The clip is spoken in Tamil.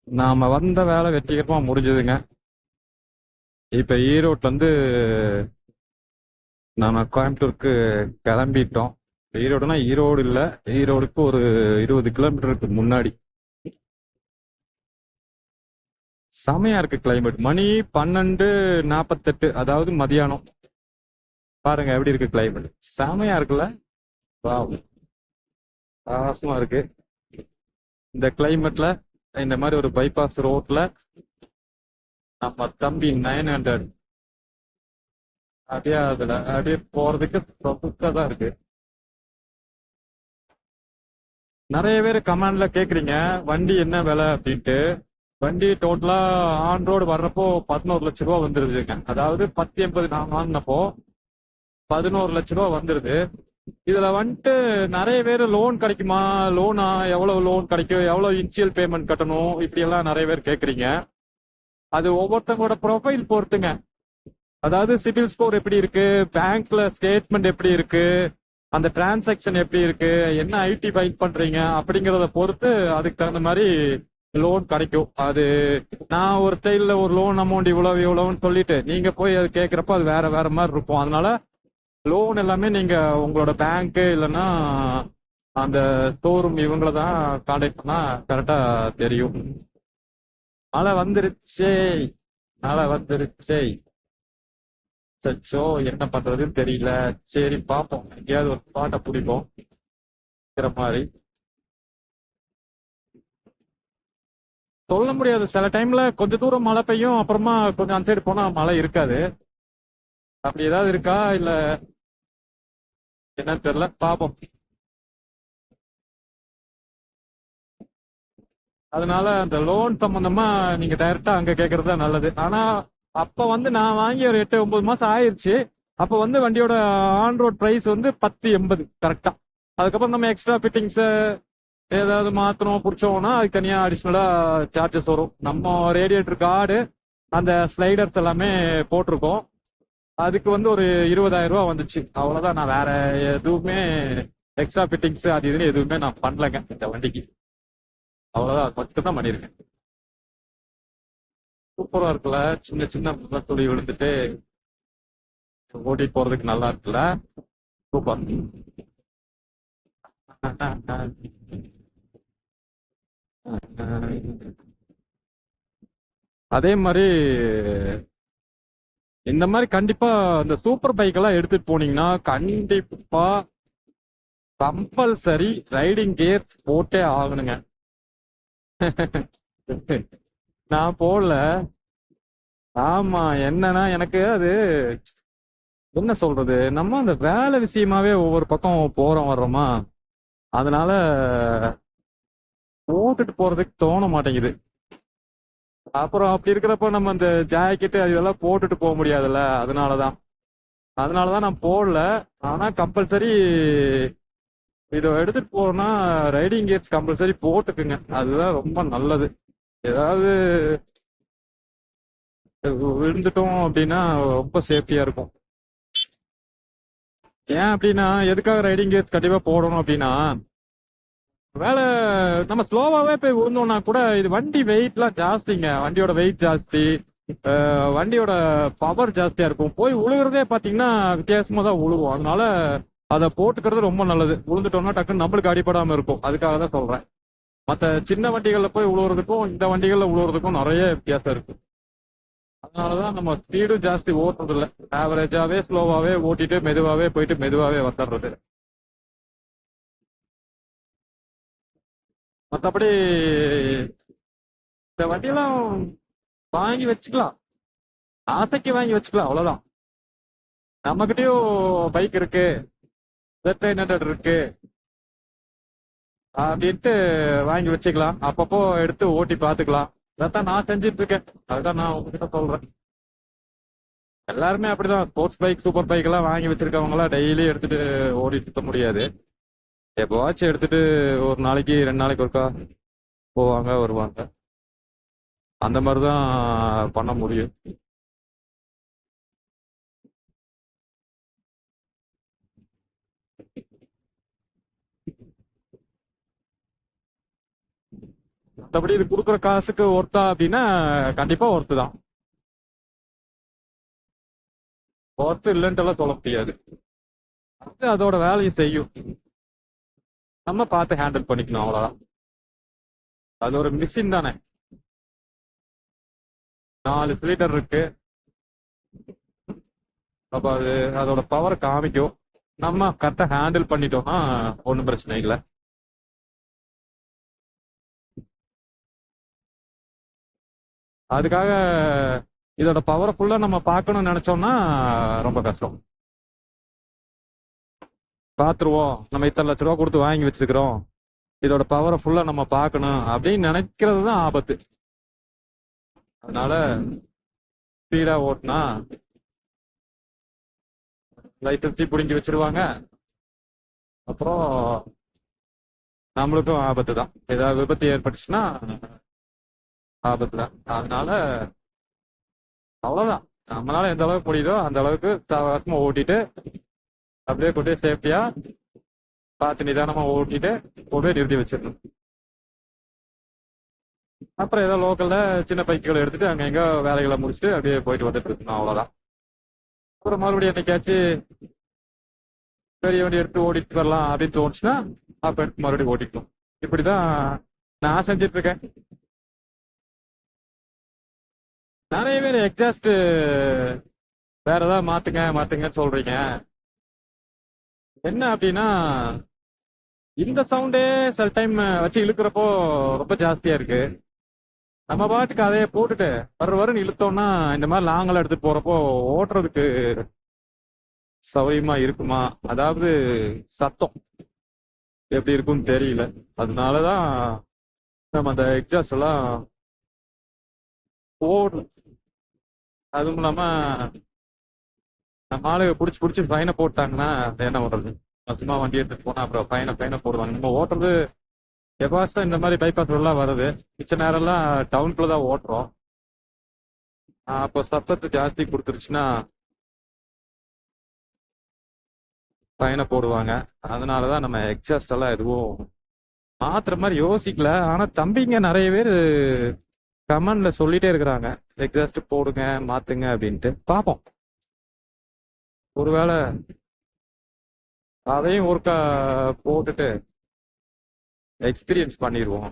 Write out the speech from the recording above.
நாம வந்த வேலை வெற்றிகரமா முடிஞ்சதுங்க. இப்ப ஈரோட்ல இருந்து நாம கோயம்புத்தூருக்கு கிளம்பிட்டோம். ஈரோடுனா ஈரோடு இல்ல, ஈரோடுக்கு ஒரு 20 கிலோமீட்டருக்கு முன்னாடி. செமையா இருக்கு கிளைமேட். மணி 12:48, அதாவது மதியானம். பாருங்க எப்படி இருக்கு கிளைமேட். செமையா இருக்குல்ல. வாவ், அவசமா இருக்கு இந்த கிளைமேட்ல. இந்த மாதிரி ஒரு பைபாஸ் ரோட்ல நம்ம தம்பி 900 அப்படியே அதுல அப்படியே போறதுக்கு சொத்துக்கா தான் இருக்கு. நிறைய பேர் கமெண்ட்ல கேக்குறீங்க வண்டி என்ன விலை அப்படின்ட்டு. வண்டி டோட்டலா ஆன் ரோடு வர்றப்போ 11 லட்ச ரூபா வந்துருதுங்க. அதாவது 1080 நான் வாங்கினப்போ 11 லட்ச ரூபா வந்துருது. இதுல வந்துட்டு நிறைய பேர் லோன் கிடைக்குமா, லோனா எவ்வளவு லோன் கிடைக்கும், எவ்வளவு இனிஷியல் பேமெண்ட் கட்டணும், இப்படி எல்லாம் நிறைய பேர் கேக்குறீங்க. அது ஒவ்வொருத்தவங்களோட ப்ரொஃபைல் பொறுத்துங்க. அதாவது சிபில் ஸ்கோர் எப்படி இருக்கு, பேங்க்ல ஸ்டேட்மெண்ட் எப்படி இருக்கு, அந்த டிரான்சாக்ஷன் எப்படி இருக்கு, என்ன ஐடி ஃபைல் பண்றீங்க அப்படிங்கறத பொறுத்து அதுக்கு தகுந்த மாதிரி லோன் கிடைக்கும். அது நான் ஒரு ஸ்டைல்ல ஒரு லோன் அமௌண்ட் இவ்வளவு இவ்வளவுன்னு சொல்லிட்டு நீங்க போய் அது கேட்கறப்ப அது வேற வேற மாதிரி இருக்கும். அதனால லோன் எல்லாமே நீங்க உங்களோட பேங்க் இல்லைன்னா அந்த ஷோரூம் இவங்கள தான் கான்டாக்ட் பண்ணா கரெக்டா தெரியும். மழை வந்துருச்சே, மழை வந்துருச்சே. சச்சோ, என்ன பண்றதுன்னு தெரியல. சரி பார்ப்போம், எங்கேயாவது ஒரு பாட்டை பிடிப்போம் மாதிரி. சொல்ல முடியாது, சில டைம்ல கொஞ்ச தூரம் மழை பெய்யும், அப்புறமா கொஞ்சம் அந்த சைடு போனா மழை இருக்காது. அப்படி ஏதாவது இருக்கா இல்ல என்னன்னு தெரியல, பார்ப்போம். அதனால அந்த லோன் சம்பந்தமா நீங்க டைரக்டா அங்க கேட்கறது தான் நல்லது. ஆனா அப்ப வந்து நான் வாங்கி ஒரு 8-9 மாசம் ஆயிருச்சு. அப்ப வந்து வண்டியோட ஆன் ரோட் பிரைஸ் வந்து 1080 கரெக்டா. அதுக்கப்புறம் நம்ம எக்ஸ்ட்ரா ஃபிட்டிங்ஸ் ஏதாவது மாத்தணும் பிடிச்சோம்னா அதுக்கு தனியா அடிஷ்னலா சார்ஜஸ் வரும். நம்ம ரேடியேட்டர் கார்டு அந்த ஸ்லைடர்ஸ் எல்லாமே போட்டிருக்கோம். அதுக்கு வந்து ஒரு 20,000 ரூபா வந்துச்சு, அவ்வளவுதான். நான் வேற எதுவுமே எக்ஸ்ட்ரா ஃபிட்டிங்ஸ் அது இதுன்னு எதுவுமே நான் பண்ணலைங்க இந்த வண்டிக்கு. அவ்வளவுதான், அது மட்டும்தான் பண்ணியிருக்கேன். சூப்பரா இருக்குல்ல, சின்ன சின்ன துளி விழுந்துட்டு ஓட்டிட்டு போறதுக்கு நல்லா இருக்குல்ல. சூப்பர். அதே மாதிரி இந்த மாதிரி கண்டிப்பா இந்த சூப்பர் பைக் எல்லாம் எடுத்துட்டு போனீங்கன்னா கண்டிப்பா கம்பல்சரி ரைடிங் கியர் போட்டே ஆகணுங்க. நான் போடல. ஆமா, என்னன்னா எனக்கு அது என்ன சொல்றது, நம்ம அந்த வேலை விஷயமாவே ஒவ்வொரு பக்கம் போறோம் வர்றோமா, அதனால போட்டுட்டு போறதுக்கு தோண மாட்டேங்குது. அப்புறம் அப்படி இருக்கிறப்ப நம்ம அந்த ஜாக்கெட்டு அது இதெல்லாம் போட்டுட்டு போக முடியாதுல்ல. அதனாலதான் நான் போடல. ஆனா கம்பல்சரி இதை எடுத்துட்டு போறோம்னா ரைடிங் கியர்ஸ் கம்பல்சரி போட்டுக்குங்க, அதுதான் ரொம்ப நல்லது. ஏதாவது விழுந்துட்டோம் அப்படின்னா ரொம்ப சேஃப்டியா இருக்கும். ஏன் அப்படின்னா, எதுக்காக ரைடிங் கியர்ஸ் கண்டிப்பா போடணும் அப்படின்னா, வேலை நம்ம ஸ்லோவாவே போய் விழுந்தோம்னா கூட இது வண்டி வெயிட்லாம் ஜாஸ்திங்க, வண்டியோட வெயிட் ஜாஸ்தி, வண்டியோட பவர் ஜாஸ்தியா இருக்கும். போய் உழுகுறதே பாத்தீங்கன்னா வித்தியாசமா தான் உழுவோம். அதனால அதை போட்டுக்கிறது ரொம்ப நல்லது. விழுந்துட்டோம்னா டக்குன்னு நம்மளுக்கு அடிபடாம இருக்கும், அதுக்காக தான் சொல்றேன். மற்ற சின்ன வண்டிகள்ல போய் உழுவுறதுக்கும் இந்த வண்டிகள்ல உழுவுறதுக்கும் நிறைய வித்தியாசம் இருக்கு. அதனாலதான் நம்ம ஸ்பீடும் ஜாஸ்தி ஓட்டுறது இல்லை. ஆவரேஜாவே ஸ்லோவாவே ஓட்டிட்டு மெதுவாவே போயிட்டு மெதுவாவே வந்துடுறது. மற்றபடி இந்த வண்டியெல்லாம் வாங்கி வச்சுக்கலாம், ஆசைக்கு வாங்கி வச்சுக்கலாம், அவ்வளவுதான். நம்மகிட்டயும் பைக் இருக்கு, Z900 இருக்கு அப்படின்ட்டு வாங்கி வச்சுக்கலாம். அப்பப்போ எடுத்து ஓட்டி பார்த்துக்கலாம். அதான் நான் செஞ்சுட்டு இருக்கேன், அதுதான் நான் உங்ககிட்ட சொல்றேன். எல்லாருமே அப்படிதான். ஸ்போர்ட்ஸ் பைக் சூப்பர் பைக் எல்லாம் வாங்கி வச்சிருக்கவங்க எல்லாம் டெய்லி எடுத்துட்டு ஓடிட்டு இருக்க முடியாது. எப்போவாச்சும் எடுத்துட்டு ஒரு நாளைக்கு 2 நாளைக்கு ஒருக்கா போவாங்க வருவாங்க. அந்த மாதிரிதான் பண்ண முடியும். மற்றபடி இது கொடுக்குற காசுக்கு ஒர்த்தா அப்படின்னா கண்டிப்பா ஒர்த்து தான். ஒர்த்து இல்லைன்ட்டுலாம் சொல்ல முடியாது. அது அதோட வேலையை செய்யும். நம்ம பார்த்து ஹேண்டில் பண்ணிக்கணும் அவ்வளோதான். அது ஒரு மிஷின் தானே. 4 சிலிண்டர் இருக்கு. அப்போ அது அதோட பவர் காமிக்கும். நம்ம கரெக்டாக ஹேண்டில் பண்ணிட்டோம்னா ஒன்றும் பிரச்சனை இல்லை. அதுக்காக இதோட பவரை ஃபுல்லாக நம்ம பார்க்கணும்னு நினச்சோம்னா ரொம்ப கஷ்டம். பார்த்துருவோம், நம்ம இத்தனை லட்ச ரூபா கொடுத்து வாங்கி வச்சிருக்கிறோம், இதோட பவரை ஃபுல்லாக நம்ம பார்க்கணும் அப்படின்னு நினைக்கிறது தான் ஆபத்து. அதனால ஸ்பீடாக ஓட்டினா லைசன்ஸையும் பிடுங்கி வச்சிருவாங்க. அப்புறம் நம்மளுக்கும் ஆபத்து தான். ஏதாவது விபத்து ஏற்பட்டுச்சுன்னா ஆபத்து தான். அதனால அவ்வளோதான். நம்மளால எந்த அளவுக்கு முடியுதோ அந்த அளவுக்கு சாவகாசமாக ஓட்டிட்டு அப்படியே கொண்டு சேஃப்டியா பார்த்து நிதானமா ஓட்டிட்டு கொண்டு நிறுத்தி வச்சிடணும். அப்புறம் ஏதோ லோக்கல்ல சின்ன பைக்குகளை எடுத்துட்டு அங்க எங்க வேலைகளை முடிச்சுட்டு அப்படியே போயிட்டு வந்துட்டு இருக்கணும். அவ்வளவுதான். அப்புறம் மறுபடியும் என்னைக்காச்சும் பெரிய வண்டி எடுத்து ஓடிட்டு வரலாம் அப்படின்னு தோணுச்சுன்னா அப்ப எடுத்து மறுபடியும் ஓட்டிக்கணும். இப்படிதான் நான் செஞ்சுட்டு இருக்கேன். நிறைய பேர் எக்ஸாஸ்ட் வேற ஏதாவது மாத்துங்கன்னு சொல்றீங்க. என்ன அப்படின்னா இந்த சவுண்டே சில டைம் வச்சு இழுக்கிறப்போ ரொம்ப ஜாஸ்தியா இருக்கு. நம்ம பாட்டுக்கு அதையே போட்டுட்டு வருன்னு இழுத்தோம்னா இந்த மாதிரி லாங்கெல்லாம் எடுத்துட்டு போறப்போ ஓட்டுறதுக்கு சௌரியமா இருக்குமா? அதாவது சத்தம் எப்படி இருக்கும்னு தெரியல. அதனாலதான் நம்ம அந்த எக்ஸாஸ்ட் எல்லாம் போடணும். அதுவும் இல்லாம நம்ம ஆளு பிடிச்சி ஃபைனை போட்டாங்கன்னா என்ன பண்றது? சும்மா வண்டி எடுத்துட்டு போனா அப்புறம் ஃபைனை போடுவாங்க. நம்ம ஓட்டுறது எப்பாஸ் தான் இந்த மாதிரி பைபாஸ் எல்லாம் வருது. மிச்ச நேரம்லாம் டவுனுக்குள்ள தான் ஓட்டுறோம். அப்போ சத்தத்தை ஜாஸ்தி கொடுத்துருச்சுன்னா ஃபைனை போடுவாங்க. அதனாலதான் நம்ம எக்ஸாஸ்ட் எல்லாம் எதுவும் மாத்துற மாதிரி யோசிக்கல. ஆனா தம்பிங்க நிறைய பேர் கமெண்ட்ல சொல்லிட்டே இருக்கிறாங்க எக்ஸாஸ்ட் போடுங்க மாத்துங்க அப்படின்ட்டு. பார்ப்போம், ஒருவேளை அதையும் ஒருக்கா போட்டுட்டு எக்ஸ்பீரியன்ஸ் பண்ணிடுவோம்.